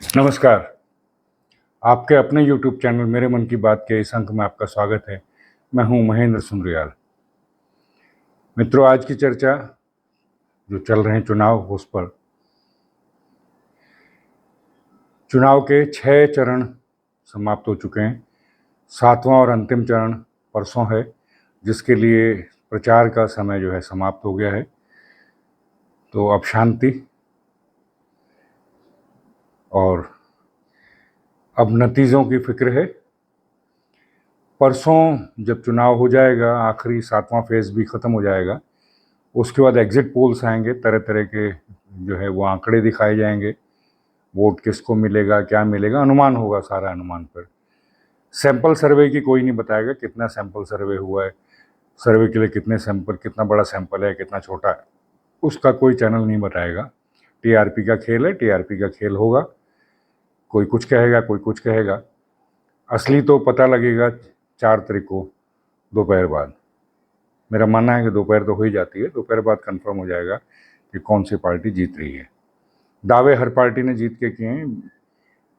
नमस्कार। आपके अपने YouTube चैनल मेरे मन की बात के इस अंक में आपका स्वागत है। मैं हूं महेंद्र सुंद्रियाल। मित्रों, आज की चर्चा जो चल रहे हैं चुनाव, उस पर। चुनाव के 6 चरण समाप्त हो चुके हैं। 7वां और अंतिम चरण परसों है, जिसके लिए प्रचार का समय जो है समाप्त हो गया है। तो अब शांति और अब नतीजों की फिक्र है। परसों जब चुनाव हो जाएगा, आखिरी 7वां फेज़ भी ख़त्म हो जाएगा, उसके बाद एग्ज़िट पोल्स आएंगे। तरह तरह के जो है वो आंकड़े दिखाए जाएंगे। वोट किसको मिलेगा, क्या मिलेगा, अनुमान होगा, सारा अनुमान पर। सैंपल सर्वे की कोई नहीं बताएगा कितना सैंपल सर्वे हुआ है, सर्वे के लिए कितने सैंपल, कितना बड़ा सैंपल है, कितना छोटा है, उसका कोई चैनल नहीं बताएगा। टीआरपी का खेल है, टीआरपी का खेल होगा। कोई कुछ कहेगा, कोई कुछ कहेगा। असली तो पता लगेगा 4 तारीख को दोपहर बाद। मेरा मानना है कि दोपहर तो हो ही जाती है, दोपहर बाद कंफर्म हो जाएगा कि कौन सी पार्टी जीत रही है। दावे हर पार्टी ने जीत के किए हैं।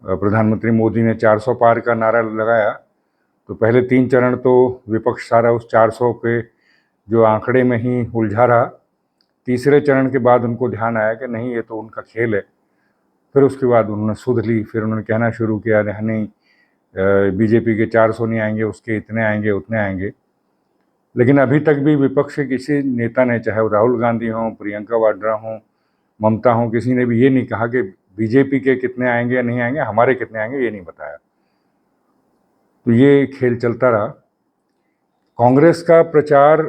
प्रधानमंत्री मोदी ने 400 पार का नारा लगाया, तो पहले 3 चरण तो विपक्ष सारा उस 400 के जो आंकड़े में ही उलझा रहा। तीसरे चरण के बाद उनको ध्यान आया कि नहीं, ये तो उनका खेल है। फिर उसके बाद उन्होंने सुध ली। फिर उन्होंने कहना शुरू किया, नहीं, बीजेपी के 400 नहीं आएंगे, उसके इतने आएंगे, उतने आएंगे। लेकिन अभी तक भी विपक्ष के किसी नेता ने, चाहे वो राहुल गांधी हों, प्रियंका वाड्रा हों, ममता हों, किसी ने भी ये नहीं कहा कि बीजेपी के कितने आएंगे या नहीं आएंगे, हमारे कितने आएंगे, ये नहीं बताया। तो ये खेल चलता रहा। कांग्रेस का प्रचार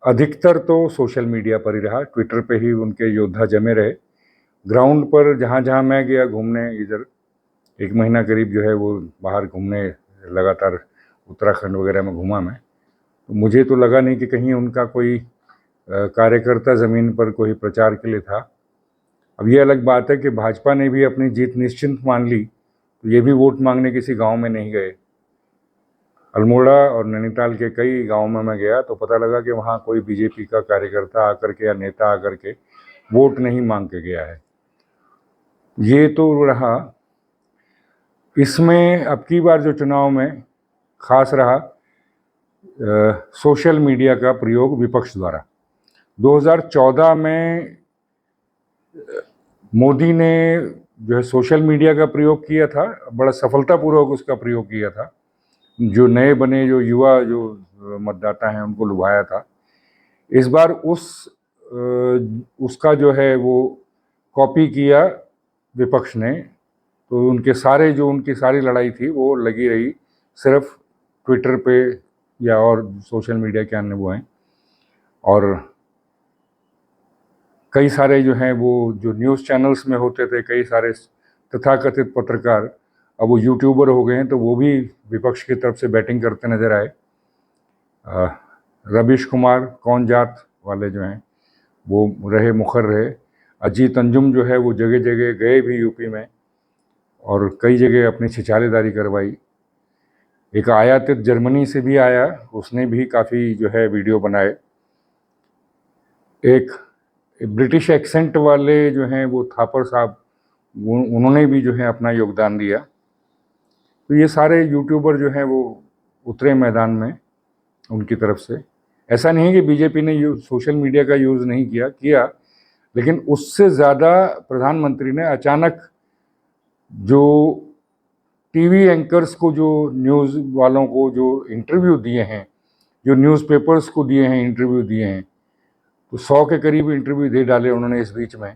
अधिकतर तो सोशल मीडिया पर ही रहा। ट्विटर पे ही उनके योद्धा जमे रहे। ग्राउंड पर जहाँ जहाँ मैं गया घूमने, इधर 1 महीना करीब जो है वो बाहर घूमने, लगातार उत्तराखंड वगैरह में घूमा मैं, तो मुझे तो लगा नहीं कि कहीं उनका कोई कार्यकर्ता ज़मीन पर कोई प्रचार के लिए था। अब ये अलग बात है कि भाजपा ने भी अपनी जीत निश्चिंत मान ली, तो ये भी वोट मांगने किसी गांव में नहीं गए। अल्मोड़ा और नैनीताल के कई गांवों में मैं गया तो पता लगा कि वहाँ कोई बीजेपी का कार्यकर्ता आकर के या नेता आकर के वोट नहीं मांग के गया है। ये तो रहा। इसमें अब की बार जो चुनाव में खास रहा सोशल मीडिया का प्रयोग विपक्ष द्वारा। 2014 में मोदी ने जो है सोशल मीडिया का प्रयोग किया था, बड़ा सफलतापूर्वक उसका प्रयोग किया था। जो नए बने, जो युवा, जो मतदाता हैं, उनको लुभाया था। इस बार उसका जो है वो कॉपी किया विपक्ष ने। तो उनकी सारी लड़ाई थी वो लगी रही सिर्फ ट्विटर पे या और सोशल मीडिया के अन्य वो हैं। और कई सारे जो हैं वो जो न्यूज़ चैनल्स में होते थे, कई सारे तथाकथित पत्रकार अब वो यूट्यूबर हो गए हैं, तो वो भी विपक्ष की तरफ से बैटिंग करते नजर आए। रवीश कुमार कौन जात वाले जो हैं वो मुखर रहे। अजीत अंजुम जो है वो जगह जगह गए भी यूपी में, और कई जगह अपनी छिछालेदारी करवाई। एक आयातित जर्मनी से भी आया, उसने भी काफ़ी जो है वीडियो बनाए। एक ब्रिटिश एक्सेंट वाले जो हैं वो थापर साहब, उन्होंने भी जो है अपना योगदान दिया। तो ये सारे यूट्यूबर जो हैं वो उतरे मैदान में उनकी तरफ से। ऐसा नहीं है कि बीजेपी ने सोशल मीडिया का यूज़ नहीं किया, लेकिन उससे ज़्यादा प्रधानमंत्री ने अचानक जो टीवी एंकर्स को, जो न्यूज़ वालों को जो इंटरव्यू दिए हैं, जो न्यूज़पेपर्स को दिए हैं, इंटरव्यू दिए हैं, तो 100 के करीब इंटरव्यू दे डाले उन्होंने इस बीच में।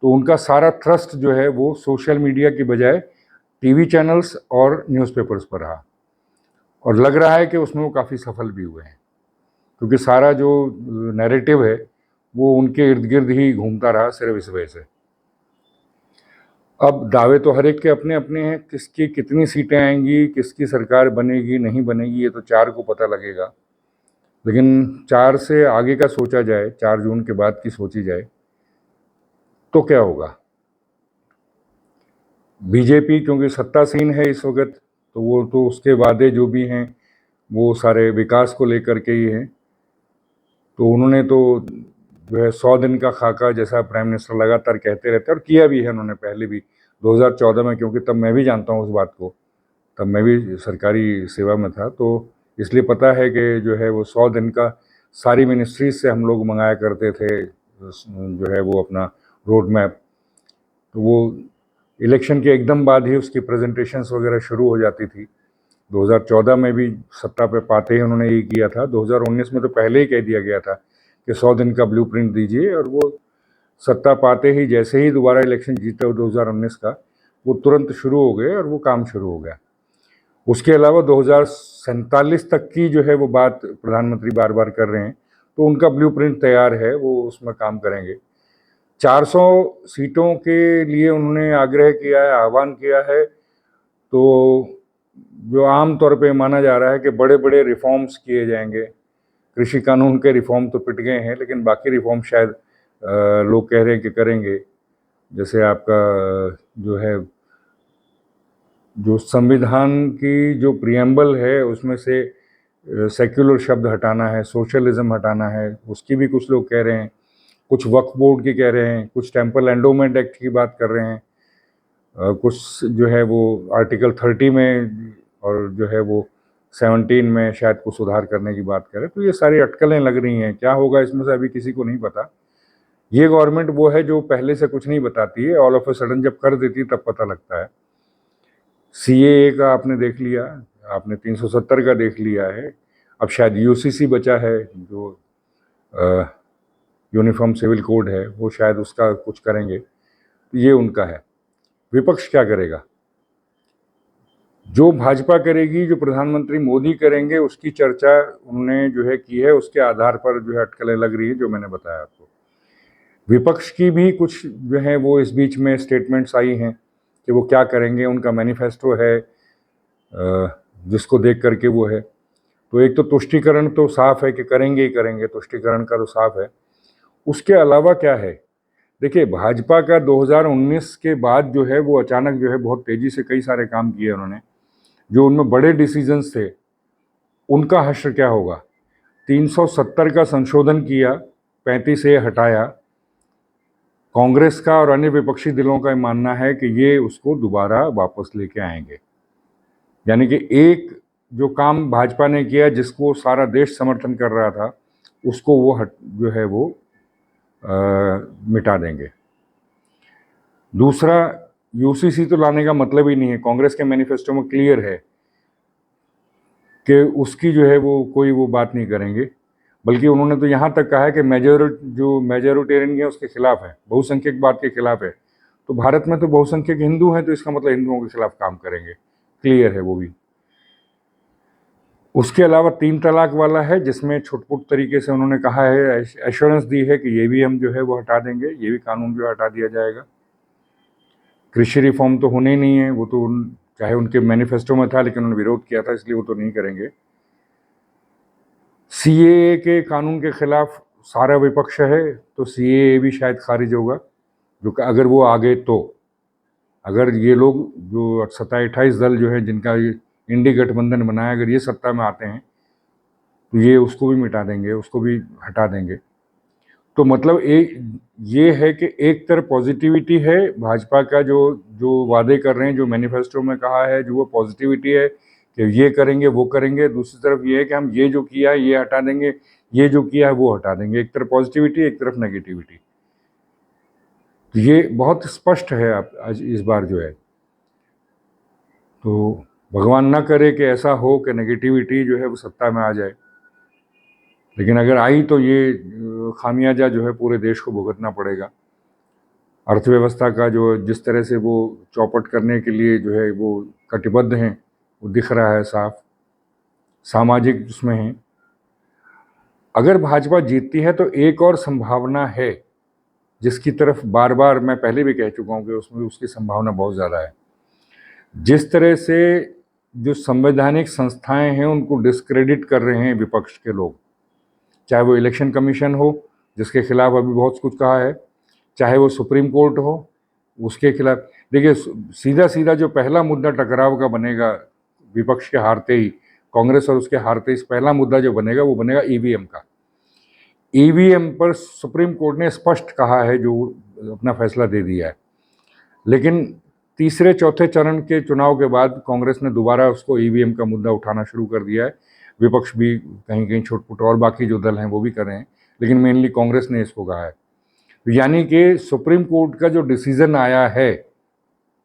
तो उनका सारा थ्रस्ट जो है वो सोशल मीडिया की बजाय टीवी चैनल्स और न्यूज़पेपर्स पर रहा। और लग रहा है कि उसमें वो काफ़ी सफल भी हुए हैं, क्योंकि सारा जो नैरेटिव है वो उनके इर्द गिर्द ही घूमता रहा सिर्फ इस वजह से। अब दावे तो हर एक के अपने अपने हैं, किसकी कितनी सीटें आएंगी, किसकी सरकार बनेगी नहीं बनेगी, ये तो 4 को पता लगेगा। लेकिन 4 से आगे का सोचा जाए, 4 जून के बाद की सोची जाए, तो क्या होगा। बीजेपी क्योंकि सत्तासीन है इस वक्त, तो वो तो उसके वादे जो भी हैं वो सारे विकास को लेकर के ही हैं। तो उन्होंने तो जो है 100 दिन का खाका, जैसा प्राइम मिनिस्टर लगातार कहते रहते हैं, और किया भी है उन्होंने पहले भी 2014 में, क्योंकि तब मैं भी जानता हूँ उस बात को, तब मैं भी सरकारी सेवा में था, तो इसलिए पता है कि जो है वो 100 दिन का सारी मिनिस्ट्रीज से हम लोग मंगाया करते थे, जो है वो अपना रोड मैप। तो वो इलेक्शन के एकदम बाद ही उसकी प्रेजेंटेशंस वगैरह शुरू हो जाती थी। 2014 में भी सत्ता पे पाते ही उन्होंने ये किया था। 2019 में तो पहले ही कह दिया गया था कि 100 दिन का ब्लूप्रिंट दीजिए, और वो सत्ता पाते ही जैसे ही दोबारा इलेक्शन जीते 2019 का, वो तुरंत शुरू हो गए और वो काम शुरू हो गया। उसके अलावा 2047 तक की जो है वो बात प्रधानमंत्री बार बार कर रहे हैं, तो उनका ब्लूप्रिंट तैयार है, वो उसमें काम करेंगे। 400 सीटों के लिए उन्होंने आग्रह किया है, आह्वान किया है, तो जो आम तौर पे माना जा रहा है कि बड़े बड़े रिफॉर्म्स किए जाएंगे। कृषि कानून के रिफॉर्म तो पिट गए हैं, लेकिन बाकी रिफॉर्म शायद लोग कह रहे हैं कि करेंगे। जैसे आपका जो है, जो संविधान की जो प्रियम्बल है उसमें से सेक्युलर शब्द हटाना है, सोशलिज्म हटाना है, उसकी भी कुछ लोग कह रहे हैं। कुछ वक्फ बोर्ड की कह रहे हैं, कुछ टेम्पल एंडोमेंट एक्ट की बात कर रहे हैं, कुछ जो है वो आर्टिकल 30 में, और जो है वो 17 में शायद कुछ सुधार करने की बात करें। तो ये सारी अटकलें लग रही हैं। क्या होगा इसमें से अभी किसी को नहीं पता। ये गवर्नमेंट वो है जो पहले से कुछ नहीं बताती है, ऑल ऑफ ए सडन जब कर देती है तब पता लगता है। सीएए का आपने देख लिया, आपने 370 का देख लिया है, अब शायद यूसीसी बचा है, जो यूनिफॉर्म सिविल कोड है, वो शायद उसका कुछ करेंगे। तो ये उनका है। विपक्ष क्या करेगा? जो भाजपा करेगी, जो प्रधानमंत्री मोदी करेंगे, उसकी चर्चा उन्होंने जो है की है, उसके आधार पर जो है अटकलें लग रही है, जो मैंने बताया आपको। विपक्ष की भी कुछ जो है वो इस बीच में स्टेटमेंट्स आई हैं कि वो क्या करेंगे। उनका मैनिफेस्टो है, जिसको देख करके वो है। तो एक तो तुष्टीकरण तो साफ है कि करेंगे ही करेंगे, तुष्टीकरण का तो साफ है। उसके अलावा क्या है? देखिए, भाजपा का 2019 के बाद जो है वो अचानक जो है बहुत तेजी से कई सारे काम किए उन्होंने, जो उनमें बड़े डिसीजंस थे, उनका हश्र क्या होगा? 370 का संशोधन किया, 35 से हटाया। कांग्रेस का और अन्य विपक्षी दलों का मानना है कि ये उसको दोबारा वापस लेके आएंगे। यानी कि एक जो काम भाजपा ने किया, जिसको सारा देश समर्थन कर रहा था, उसको वो जो है वो मिटा देंगे। दूसरा, यूसीसी तो लाने का मतलब ही नहीं है। कांग्रेस के मैनिफेस्टो में क्लियर है कि उसकी जो है वो कोई वो बात नहीं करेंगे, बल्कि उन्होंने तो यहाँ तक कहा है कि मेजोरिटेरियन है उसके खिलाफ है, बहुसंख्यक बात के खिलाफ है। तो भारत में तो बहुसंख्यक हिंदू हैं, तो इसका मतलब हिंदुओं के खिलाफ काम करेंगे, क्लियर है वो भी। उसके अलावा 3 तलाक वाला है, जिसमें छुटपुट तरीके से उन्होंने कहा है, एश्योरेंस दी है कि ये भी हम जो है वो हटा देंगे, ये भी कानून जो हटा दिया जाएगा। कृषि रिफॉर्म तो होने ही नहीं है, वो तो चाहे उनके मैनिफेस्टो में था, लेकिन उन्होंने विरोध किया था, इसलिए वो तो नहीं करेंगे। सीएए के कानून के खिलाफ सारा विपक्ष है, तो सीएए भी शायद खारिज होगा, जो अगर वो आ गए तो। अगर ये लोग जो 27-28 दल जो है जिनका इंडी गठबंधन बनाया, अगर ये सत्ता में आते हैं, तो ये उसको भी मिटा देंगे, उसको भी हटा देंगे। तो मतलब ये है कि एक तरफ पॉजिटिविटी है भाजपा का, जो जो वादे कर रहे हैं, जो मैनिफेस्टो में कहा है, जो वो पॉजिटिविटी है कि ये करेंगे वो करेंगे। दूसरी तरफ ये है कि हम ये जो किया है ये हटा देंगे, ये जो किया है वो हटा देंगे। एक तरफ पॉजिटिविटी, एक तरफ नेगेटिविटी। तो ये बहुत स्पष्ट है आज इस बार जो है। तो भगवान ना करे कि ऐसा हो कि नेगेटिविटी जो है वो सत्ता में आ जाए, लेकिन अगर आई तो ये खामियाजा जो है पूरे देश को भुगतना पड़ेगा। अर्थव्यवस्था का जो जिस तरह से वो चौपट करने के लिए जो है वो कटिबद्ध हैं, वो दिख रहा है साफ। सामाजिक उसमें है। अगर भाजपा जीतती है तो एक और संभावना है, जिसकी तरफ बार बार मैं पहले भी कह चुका हूँ कि उसमें उसकी संभावना बहुत ज़्यादा है। जिस तरह से जो संवैधानिक संस्थाएं हैं उनको डिस्क्रेडिट कर रहे हैं विपक्ष के लोग, चाहे वो इलेक्शन कमीशन हो, जिसके खिलाफ अभी बहुत कुछ कहा है, चाहे वो सुप्रीम कोर्ट हो, उसके खिलाफ। देखिए, सीधा सीधा जो पहला मुद्दा टकराव का बनेगा विपक्ष के हारते ही, कांग्रेस और उसके हारते ही पहला मुद्दा जो बनेगा वो बनेगा ईवीएम का। ईवीएम पर सुप्रीम कोर्ट ने स्पष्ट कहा है, जो अपना फैसला दे दिया है। लेकिन तीसरे चौथे चरण के चुनाव के बाद कांग्रेस ने दोबारा उसको ईवीएम का मुद्दा उठाना शुरू कर दिया है। विपक्ष भी कहीं कहीं छोट-मोट और बाकी जो दल हैं वो भी कर रहे हैं, लेकिन मेनली कांग्रेस ने इसको कहा है। यानी कि सुप्रीम कोर्ट का जो डिसीजन आया है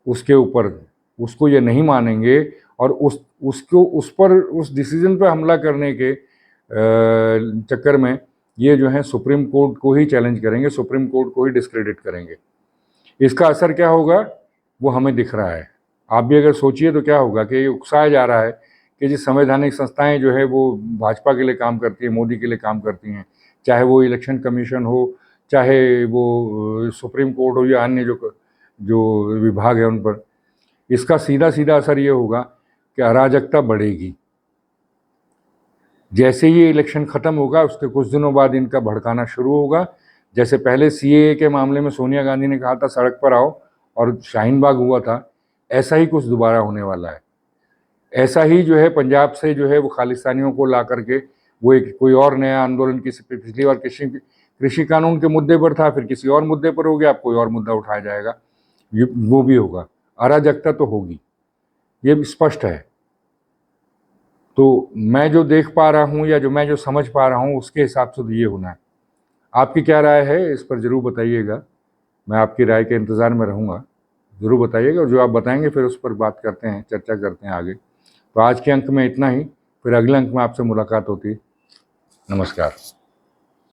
उसके ऊपर, उसको ये नहीं मानेंगे और उस डिसीजन पे हमला करने के चक्कर में ये जो है सुप्रीम कोर्ट को ही चैलेंज करेंगे, सुप्रीम कोर्ट को ही डिस्क्रेडिट करेंगे। इसका असर क्या होगा वो हमें दिख रहा है। आप भी अगर सोचिए तो क्या होगा कि ये उकसाया जा रहा है कि जो संवैधानिक संस्थाएं जो है वो भाजपा के लिए काम करती हैं, मोदी के लिए काम करती हैं, चाहे वो इलेक्शन कमीशन हो, चाहे वो सुप्रीम कोर्ट हो या अन्य जो विभाग है उन पर। इसका सीधा सीधा असर ये होगा कि अराजकता बढ़ेगी। जैसे ही इलेक्शन ख़त्म होगा उसके कुछ दिनों बाद इनका भड़काना शुरू होगा। जैसे पहले सीएए के मामले में सोनिया गांधी ने कहा था सड़क पर आओ और शाहीन बाग हुआ था, ऐसा ही कुछ दोबारा होने वाला है। ऐसा ही जो है पंजाब से जो है वो खालिस्तानियों को ला करके वो एक कोई और नया आंदोलन, किसी पिछली बार कृषि कानून के मुद्दे पर था, फिर किसी और मुद्दे पर हो गया, अब कोई और मुद्दा उठाया जाएगा, वो भी होगा। अराजकता तो होगी, ये स्पष्ट है। तो मैं जो देख पा रहा हूँ या मैं जो समझ पा रहा हूँ उसके हिसाब से तो ये होना है। आपकी क्या राय है इस पर ज़रूर बताइएगा। मैं आपकी राय के इंतज़ार में रहूँगा, ज़रूर बताइएगा, और जो आप बताएंगे फिर उस पर बात करते हैं, चर्चा करते हैं आगे। तो आज के अंक में इतना ही, फिर अगले अंक में आपसे मुलाकात होती है। नमस्कार।